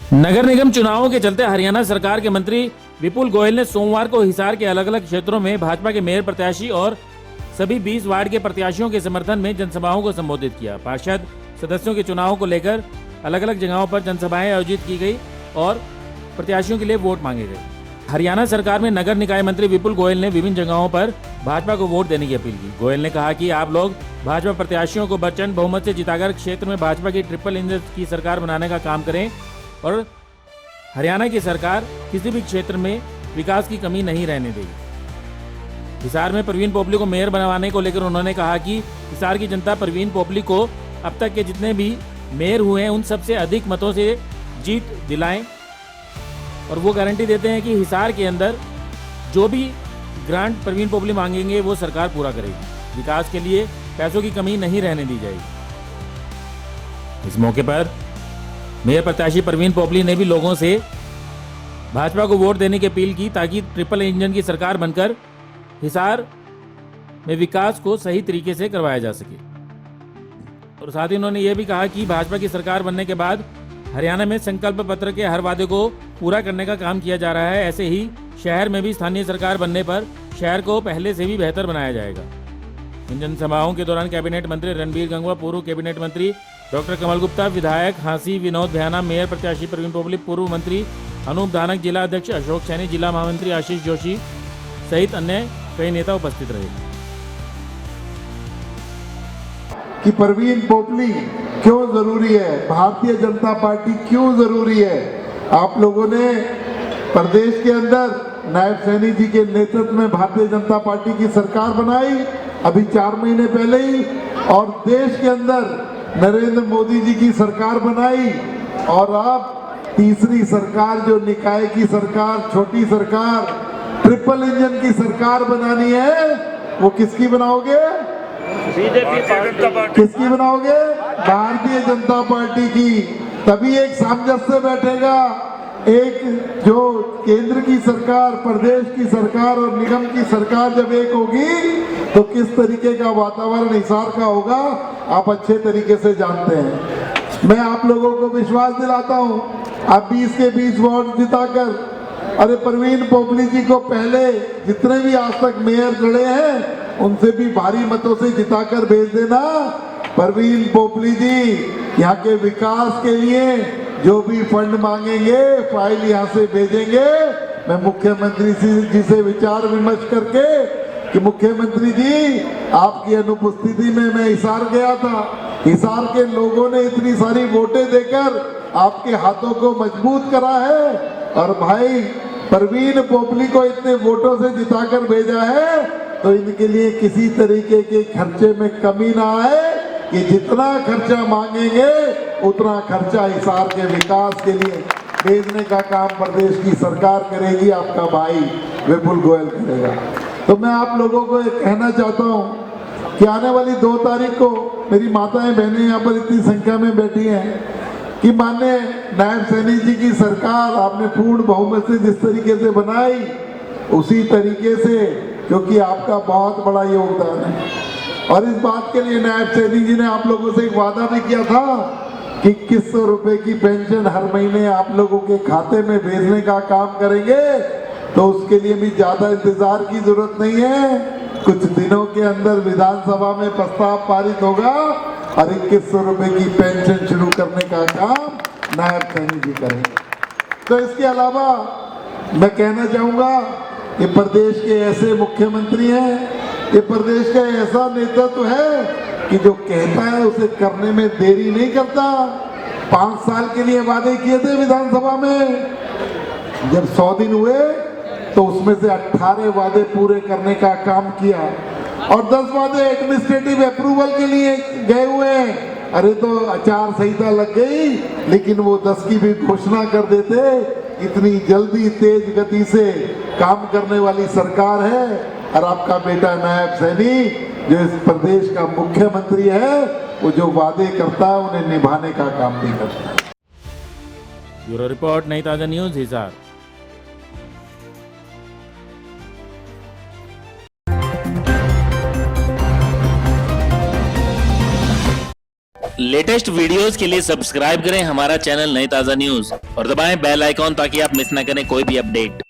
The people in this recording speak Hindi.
नगर निगम चुनावों के चलते हरियाणा सरकार के मंत्री विपुल गोयल ने सोमवार को हिसार के अलग अलग क्षेत्रों में भाजपा के मेयर प्रत्याशी और सभी 20 वार्ड के प्रत्याशियों के समर्थन में जनसभाओं को संबोधित किया। पार्षद सदस्यों के चुनावों को लेकर अलग अलग जगहों पर जनसभाएं आयोजित की गई और प्रत्याशियों के लिए वोट मांगे गए। हरियाणा सरकार में नगर निकाय मंत्री विपुल गोयल ने विभिन्न जगहों पर भाजपा को वोट देने की अपील की। गोयल ने कहा कि आप लोग भाजपा प्रत्याशियों को प्रचंड बहुमत से जिताकर क्षेत्र में भाजपा की ट्रिपल इंजन की सरकार बनाने का काम करें और हरियाणा की सरकार किसी भी क्षेत्र में विकास की कमी नहीं रहने देगी। हिसार में परवीन पोपली को मेयर बनवाने को लेकर उन्होंने कहा कि हिसार की जनता परवीन पोपली को अब तक के जितने भी मेयर हुए हैं उन सबसे अधिक मतों से जीत दिलाएं और वो गारंटी देते हैं कि हिसार के अंदर जो भी ग्रांट परवीन पोपली मांगेंगे वो सरकार पूरा करेगी। विकास के लिए पैसों की कमी नहीं रहने दी जाएगी। इस मौके पर मेयर प्रत्याशी परवीन पोपली ने भी लोगों से भाजपा को वोट देने की अपील की ताकि ट्रिपल इंजन की सरकार बनकर हिसार में विकास को सही तरीके से करवाया जा सके। और साथ ही उन्होंने ये भी कहा कि भाजपा की सरकार बनने के बाद हरियाणा में संकल्प पत्र के हर वादे को पूरा करने का काम किया जा रहा है। ऐसे ही शहर में भी स्थानीय सरकार बनने पर शहर को पहले से भी बेहतर बनाया जाएगा। इन जनसभाओं के दौरान कैबिनेट मंत्री रणबीर गंगवा, पूर्व कैबिनेट मंत्री डॉक्टर कमल गुप्ता, विधायक हांसी विनोद भयाना, मेयर प्रत्याशी परवीन पोपली, पूर्व मंत्री अनूप धानक, जिला अध्यक्ष अशोक सैनी, जिला महामंत्री आशीष जोशी सहित अन्य कई नेता उपस्थित रहे। कि परवीन पोपली क्यों जरूरी है, भारतीय जनता पार्टी क्यों जरूरी है। आप लोगों ने प्रदेश के अंदर नायब सैनी जी के नेतृत्व में भारतीय जनता पार्टी की सरकार बनाई अभी 4 महीने पहले ही, और देश के अंदर नरेंद्र मोदी जी की सरकार बनाई, और अब तीसरी सरकार जो निकाय की सरकार, छोटी सरकार, ट्रिपल इंजन की सरकार बनानी है, वो किसकी बनाओगे? किसकी बनाओगे? भारतीय जनता पार्टी की। तभी एक सामंजस्य बैठेगा। एक जो केंद्र की सरकार, प्रदेश की सरकार और निगम की सरकार जब एक होगी तो किस तरीके का वातावरण हिसार का होगा आप अच्छे तरीके से जानते हैं। मैं आप लोगों को विश्वास दिलाता हूं, आप 20 के 20 वोट जिताकर, अरे परवीन पोपली जी को पहले जितने भी आज तक मेयर लड़े हैं उनसे भी भारी मतों से जिताकर भेज देना। परवीन पोपली जी यहाँ के विकास के लिए जो भी फंड मांगेंगे फाइल यहाँ से भेजेंगे। मैं मुख्यमंत्री जी से विचार विमर्श करके कि मुख्यमंत्री जी आपकी अनुपस्थिति में मैं हिसार गया था, हिसार के लोगों ने इतनी सारी वोटें देकर आपके हाथों को मजबूत करा है, और भाई परवीन पोपली को इतने वोटों से जिताकर भेजा है तो इनके लिए किसी तरीके के खर्चे में कमी ना आए, कि जितना खर्चा मांगेंगे उतना खर्चा हिसार के विकास के लिए भेजने का काम प्रदेश की सरकार करेगी, आपका भाई विपुल गोयल करेगा। तो मैं आप लोगों को ये कहना चाहता हूँ कि आने वाली 2 तारीख को मेरी माताएं बहनें यहाँ पर इतनी संख्या में बैठी हैं कि माननीय नायब सैनी जी की सरकार आपने पूर्ण बहुमत से जिस तरीके से बनाई उसी तरीके से, क्योंकि आपका बहुत बड़ा योगदान है। और इस बात के लिए नायब सैनी जी ने आप लोगों से एक वादा भी किया था कि 2100 रुपए की पेंशन हर महीने आप लोगों के खाते में भेजने का काम करेंगे। तो उसके लिए भी ज्यादा इंतजार की जरूरत नहीं है, कुछ दिनों के अंदर विधानसभा में प्रस्ताव पारित होगा और 2100 रुपए की पेंशन शुरू करने का काम नायब सैनी जी करेंगे। तो इसके अलावा मैं कहना चाहूंगा, ये प्रदेश के ऐसे मुख्यमंत्री हैं, ये प्रदेश का ऐसा नेतृत्व है कि जो कहता है उसे करने में देरी नहीं करता। 5 साल के लिए वादे किए थे विधानसभा में, जब 100 दिन हुए तो उसमें से 18 वादे पूरे करने का काम किया और 10 वादे एडमिनिस्ट्रेटिव अप्रूवल के लिए गए हुए हैं। अरे तो आचार संहिता लग गई, लेकिन वो 10 की भी घोषणा कर देते। इतनी जल्दी तेज गति से काम करने वाली सरकार है, और आपका बेटा नायब सैनी जो इस प्रदेश का मुख्यमंत्री है, वो जो वादे करता है उन्हें निभाने का काम भी करता है। ब्यूरो रिपोर्ट, नई ताजा न्यूज, हिसार। लेटेस्ट वीडियोस के लिए सब्सक्राइब करें हमारा चैनल नई ताजा न्यूज और दबाएं बेल आइकॉन ताकि आप मिस ना करें कोई भी अपडेट।